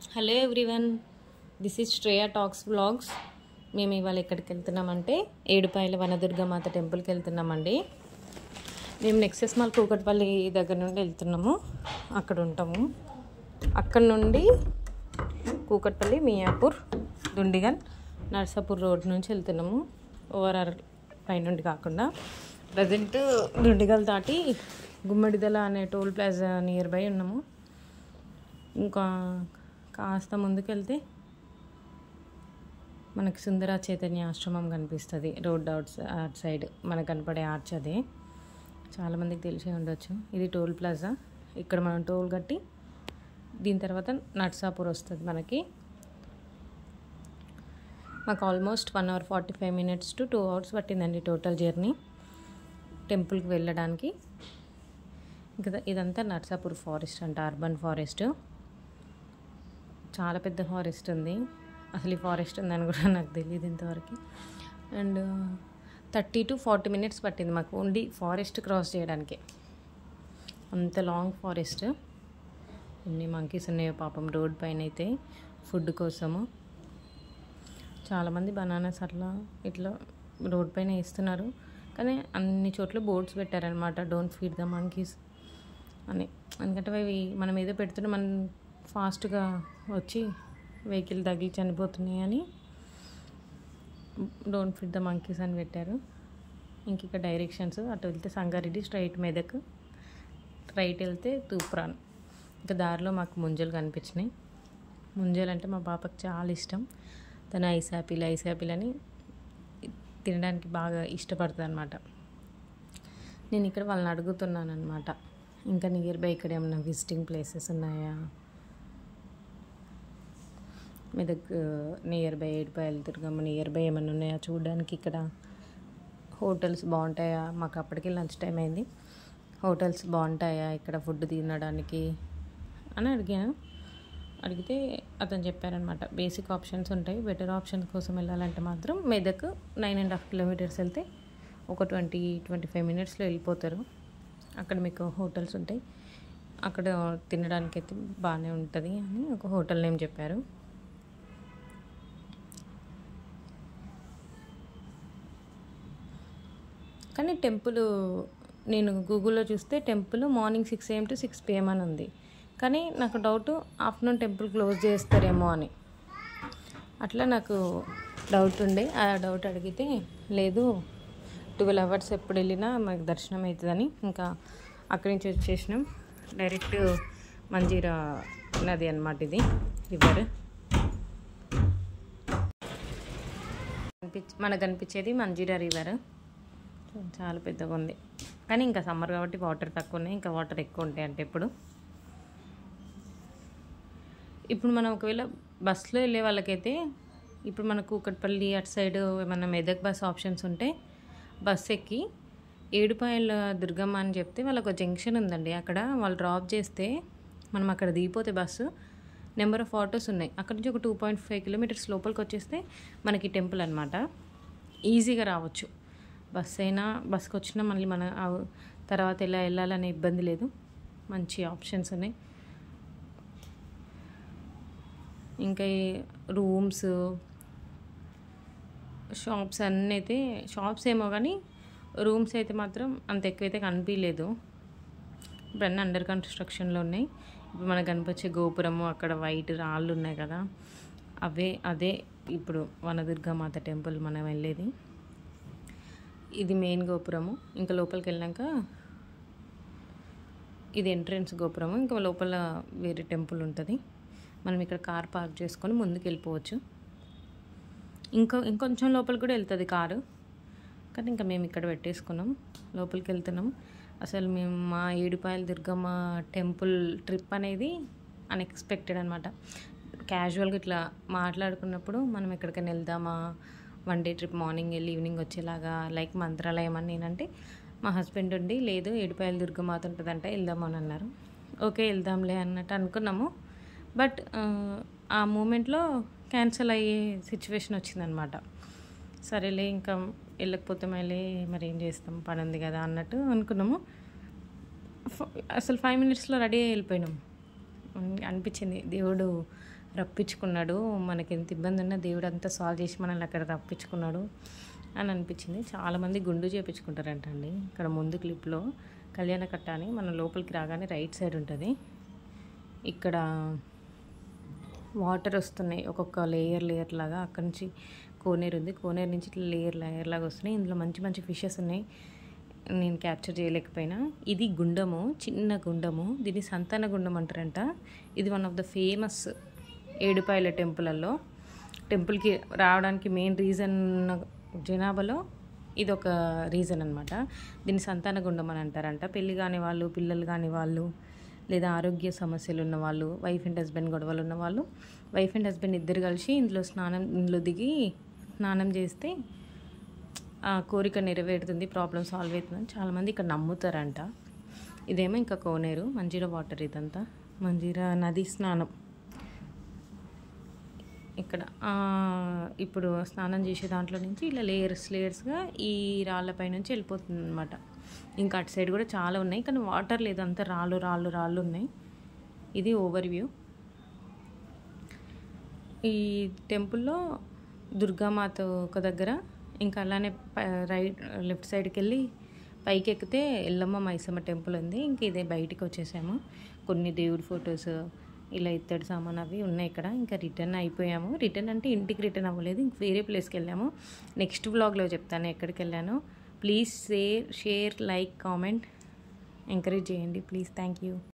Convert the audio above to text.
Hello everyone, this is Shreya talks vlogs. మేము ఇవాళ ఎక్కడికి వెళ్తున్నామంటే ఏడుపాయల వనదుర్గమాత టెంపుల్కి వెళ్తున్నామండి. మేము నెక్సెస్ మాల్ కూకట్పల్లి దగ్గర నుండి వెళ్తున్నాము, అక్కడ ఉంటాము. అక్కడ నుండి కూకట్పల్లి, మియాపూర్, దుండిగల్, నర్సాపూర్ రోడ్ నుంచి వెళ్తున్నాము. ఓఆర్ఆర్ పైనుండి కాకుండా ప్రజెంట్ దుండిగల్ దాటి గుమ్మడిదల అనే టోల్ ప్లాజా నియర్ బై ఉన్నాము. ఇంకా కాస్త ముందుకెళ్తే మనకి సుందర చైతన్య ఆశ్రమం కనిపిస్తుంది. రోడ్ అవుట్ సైడ్ మనకు కనపడే ఆర్చ్ అదే. చాలామందికి తెలిసే ఉండొచ్చు. ఇది టోల్ ప్లాజా. ఇక్కడ మనం టోల్ కట్టి దీని తర్వాత నర్సాపూర్ వస్తుంది మనకి. మాకు almost 1 hour 45 minutes to 2 hours పట్టిందండి టోటల్ జర్నీ టెంపుల్కి వెళ్ళడానికి. ఇంకా ఇదంతా నర్సాపూర్ ఫారెస్ట్ అంట, అర్బన్ ఫారెస్ట్. చాలా పెద్ద ఫారెస్ట్ ఉంది. అసలు ఈ ఫారెస్ట్ ఉందని కూడా నాకు తెలియదు ఇంతవరకు. అండ్ 30 to 40 minutes పట్టింది మాకు ఓన్లీ ఫారెస్ట్ క్రాస్ చేయడానికి. అంత లాంగ్ ఫారెస్ట్. ఎన్ని మంకీస్ ఉన్నాయో పాపం రోడ్ పైన అయితే ఫుడ్ కోసము. చాలామంది బనానాస్ అట్లా ఇట్లా రోడ్ పైన ఇస్తున్నారు, కానీ అన్ని చోట్ల బోర్డ్స్ పెట్టారనమాట, డోంట్ ఫీడ్ ద మంకీస్ అని. ఎందుకంటే అవి మనం ఏదో పెడుతుంటే మనం ఫాస్ట్గా వచ్చి వెహికల్ తగిలి చనిపోతున్నాయి అని డోంట్ ఫీడ్ ద మంకీస్ అని పెట్టారు. ఇంక ఇక్కడ డైరెక్షన్స్, అటు వెళ్తే సంగారెడ్డి, స్ట్రైట్ మెదక్, రైట్ వెళ్తే తూప్రాన్. ఇంకా దారిలో మాకు ముంజలు కనిపించినాయి. ముంజలు అంటే మా పాపకు చాలా ఇష్టం. తను ఐస్ యాపిల్ అని తినడానికి బాగా ఇష్టపడుతుంది అనమాట. నేను ఇక్కడ వాళ్ళని అడుగుతున్నాను అనమాట, ఇంకా నియర్ బై ఇక్కడ ఏమైనా విజిటింగ్ ప్లేసెస్ ఉన్నాయా, Medak near by, Edupayala Durgamma near by ఏమైనా ఉన్నాయా చూడడానికి, ఇక్కడ హోటల్స్ బాగుంటాయా. మాకు అప్పటికి లంచ్ టైం అయింది. హోటల్స్ బాగుంటాయా ఇక్కడ ఫుడ్ తినడానికి అని అడిగితే అతను చెప్పారనమాట, బేసిక్ ఆప్షన్స్ ఉంటాయి. బెటర్ ఆప్షన్స్ కోసం వెళ్ళాలంటే మాత్రం మెదక్ 9.5 kilometers వెళ్తే ఒక 20-25 minutesలో వెళ్ళిపోతారు. అక్కడ మీకు హోటల్స్ ఉంటాయి, అక్కడ తినడానికి అయితే బాగానే ఉంటుంది అని ఒక హోటల్ నేమ్ చెప్పారు. కానీ టెంపుల్ నేను గూగుల్లో చూస్తే temple morning 6 AM to 6 PM అని ఉంది. కానీ నాకు డౌట్ ఆఫ్టర్నూన్ టెంపుల్ క్లోజ్ చేస్తారేమో అని, అట్లా నాకు డౌట్ ఉండే. ఆ డౌట్ అడిగితే లేదు, 12 hours ఎప్పుడు వెళ్ళినా మనకు దర్శనం అవుతుందని ఇంకా అక్కడి నుంచి వచ్చేసినాం. డైరెక్ట్ మంజీరా నది అన్నమాట, ఇది రివర్. మనకు కనిపించేది మంజీరా రివర్. చాలా పెద్దగా ఉంది, కానీ ఇంకా సమ్మర్ కాబట్టి వాటర్ తక్కువ ఉన్నాయి, ఇంకా వాటర్ ఎక్కువ ఉంటాయి అంటే ఇప్పుడు మనం ఒకవేళ బస్సులో వెళ్ళే వాళ్ళకైతే ఇప్పుడు మన కూకట్పల్లి అటు సైడ్ ఏమన్నా మెదక్ బస్ ఆప్షన్స్ ఉంటే బస్సు ఎక్కి ఏడుపాయల దుర్గమ్మ అని చెప్తే వాళ్ళకు జంక్షన్ ఉందండి, అక్కడ వాళ్ళు డ్రాప్ చేస్తే మనం అక్కడ దిగిపోతే బస్సు నెంబర్ ఆఫ్ ఆటోస్ ఉన్నాయి. అక్కడ నుంచి ఒక 2.5 kilometers లోపలికి వచ్చేస్తే మనకి టెంపుల్ అనమాట. ఈజీగా రావచ్చు. బస్కి వచ్చినా మళ్ళీ మన తర్వాత ఎలా వెళ్ళాలనే ఇబ్బంది లేదు. మంచి ఆప్షన్స్ ఉన్నాయి. ఇంకా రూమ్స్, షాప్స్ అన్నీ అయితే, షాప్స్ ఏమో కానీ రూమ్స్ అయితే మాత్రం అంత ఎక్కువైతే కనిపించలేదు. ఇప్పుడు అన్నీ అండర్ కన్స్ట్రక్షన్లో ఉన్నాయి. ఇప్పుడు మనకు కనిపించే గోపురము, అక్కడ వైట్ రాళ్ళు ఉన్నాయి కదా, అదే ఇప్పుడు వనదుర్గమాత టెంపుల్ మనం వెళ్ళేది. ఇది మెయిన్ గోపురము. ఇంకా లోపలికి వెళ్ళాక ఇది ఎంట్రన్స్ గోపురము. ఇంకా లోపల వేరే టెంపుల్ ఉంటుంది. మనం ఇక్కడ కార్ పార్క్ చేసుకొని ముందుకు వెళ్ళిపోవచ్చు. ఇంకొంచెం లోపలికి కూడా వెళ్తుంది కారు, కానీ ఇంకా మేము ఇక్కడ పెట్టేసుకున్నాం, లోపలికి వెళ్తున్నాం. అసలు మేము మా ఏడుపాయల దుర్గమ్మ టెంపుల్ ట్రిప్ అనేది అన్ఎక్స్పెక్టెడ్ అనమాట. క్యాజువల్గా ఇట్లా మాట్లాడుకున్నప్పుడు మనం ఎక్కడికైనా వెళ్దామా, 1 day ట్రిప్, మార్నింగ్ వెళ్ళి ఈవినింగ్ వచ్చేలాగా, లైక్ మంత్రాలయం అని నేనంటే మా హస్బెండ్ ఉండి లేదు ఏడుపాయల దుర్గమాత ఉంటుందంటే వెళ్దాము అని అన్నారు. ఓకే వెళ్దాంలే అన్నట్టు అనుకున్నాము. బట్ ఆ మూమెంట్లో క్యాన్సిల్ అయ్యే సిచ్యువేషన్ వచ్చిందనమాట. సరేలే ఇంకా వెళ్ళకపోతే మళ్ళీ మరి ఏం చేస్తాం, పని ఉంది కదా అన్నట్టు అనుకున్నాము. అసలు 5 minutesలో రెడీ అయ్యి వెళ్ళిపోయినాం. అనిపించింది దేవుడు రప్పించుకున్నాడు. మనకి ఎంత ఇబ్బంది ఉన్నా దేవుడు అంతా సాల్వ్ చేసి మనల్ని అక్కడ రప్పించుకున్నాడు అని అనిపించింది. చాలామంది గుండు చేయించుకుంటారంట అండి. ఇక్కడ ముందు క్లిప్లో కళ్యాణకట్ట అని మనం లోపలికి రాగానే రైట్ సైడ్ ఉంటుంది. ఇక్కడ వాటర్ వస్తున్నాయి ఒక్కొక్క లేయర్ లాగా. అక్కడ నుంచి కోనేరు ఉంది, కోనేరు నుంచి ఇట్లా లేయర్ లాగా వస్తున్నాయి. ఇందులో మంచి మంచి ఫిషెస్ ఉన్నాయి, నేను క్యాప్చర్ చేయలేకపోయినా. ఇది గుండము, చిన్న గుండము, దీన్ని సంతాన గుండం అంటారంట. ఇది one of the famous Edupayala టెంపుల్కి రావడానికి మెయిన్ రీజన్ జనాభాలో ఇది ఒక రీజన్ అనమాట. దీన్ని సంతాన గుండం అని అంటారంట. పెళ్ళి కాని వాళ్ళు, పిల్లలు కాని వాళ్ళు, లేదా ఆరోగ్య సమస్యలు ఉన్నవాళ్ళు, వైఫ్ అండ్ హస్బెండ్ గొడవలు ఉన్నవాళ్ళు, వైఫ్ అండ్ హస్బెండ్ ఇద్దరు కలిసి ఇందులో దిగి స్నానం చేస్తే ఆ కోరిక నెరవేరుతుంది, ప్రాబ్లం సాల్వ్ అవుతుందని చాలామంది ఇక్కడ నమ్ముతారంట. ఇదేమో ఇంకా కోనేరు, మంజీరా వాటర్, ఇదంతా మంజీరా నది స్నానం. ఇక్కడ ఇప్పుడు స్నానం చేసే దాంట్లో నుంచి ఇలా లేయర్స్గా ఈ రాళ్ళపై నుంచి వెళ్ళిపోతుంది అనమాట. ఇంకా అటు సైడ్ కూడా చాలా ఉన్నాయి, కానీ వాటర్ లేదు, అంతా రాళ్ళు ఉన్నాయి. ఇది ఓవర్ వ్యూ. ఈ టెంపుల్లో దుర్గామాత ఒక దగ్గర, ఇంకా అలానే లెఫ్ట్ సైడ్కి వెళ్ళి పైకి ఎక్కితే ఎల్లమ్మ మైసమ్మ టెంపుల్ ఉంది. ఇంక ఇదే బయటికి వచ్చేసాము. కొన్ని దేవుడి ఫొటోస్, ఇలా ఇత్తడి సామాన్ అవి ఉన్నాయి ఇక్కడ. ఇంకా రిటర్న్ అయిపోయాము. రిటర్న్ అంటే ఇంటికి రిటర్న్ అవ్వలేదు, ఇంక వేరే ప్లేస్కి వెళ్ళాము. నెక్స్ట్ వ్లాగ్లో చెప్తాను ఎక్కడికి వెళ్ళాను. Please share, like, comment, encourage చేయండి ప్లీజ్. Thank you.